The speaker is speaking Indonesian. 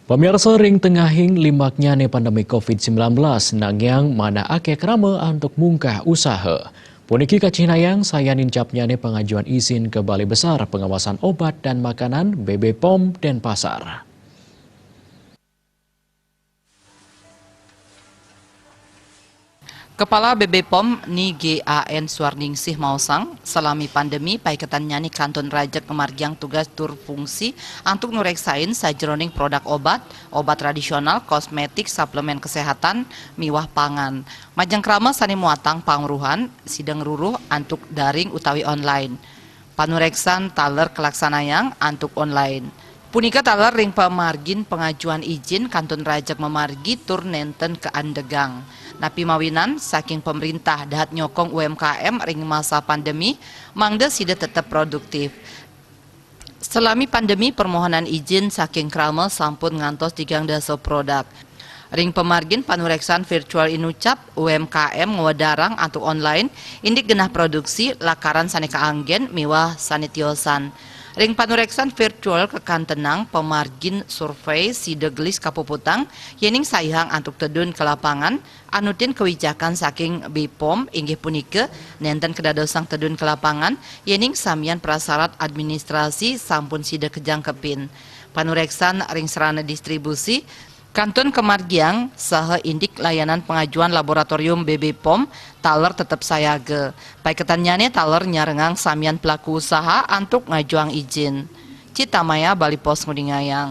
Pemirsa ring tengahing limaknya ne pandemi COVID-19 nangyang mana ake krama untuk mungkah usaha. Puniki kacinayang saya nincapnya ne pengajuan izin ke Balai Besar Pengawasan Obat dan Makanan BB POM Denpasar. Kepala BB POM ni GAN Suarningsih Mausang selami pandemi paiketannya ni Kanton Raja kemargiang tugas tur fungsi untuk nureksain sajroning produk obat tradisional, kosmetik, suplemen kesehatan, miwah pangan. Majang krama sani muatang pangruhan sidang ruruh antuk daring utawi online. Panureksan taler kelaksanayang antuk online. Punika taler ring pemargin pengajuan izin Kanton Raja memargi tur nenten ke Andegang. Napi mawinan saking pemerintah dahat nyokong UMKM ring masa pandemi mangda sida tetap produktif. Selami pandemi permohonan izin saking krama sampun ngantos 3 produk. Ring pemargin panureksan virtual inucap UMKM ngawadarang atau online indik genah produksi lakaran saneka anggen miwah sanitiosan. Ring panureksan virtual kekantenang pemargin survei sideglis kapuputang yening sayang antuk tedun ke lapangan anutin kewijakan saking BPOM inggih punike nenten kedadosang tedun ke lapangan yening samian prasarat administrasi sampun sida kejangkepin. Panureksan ring serana distribusi Kanton Kemargiang saha indik layanan pengajuan laboratorium BB POM taler tetap sayage. Paiketannya taler nyarengang samian pelaku usaha antuk ngajuang izin. Cita Maya Bali Pos Ngudingayang.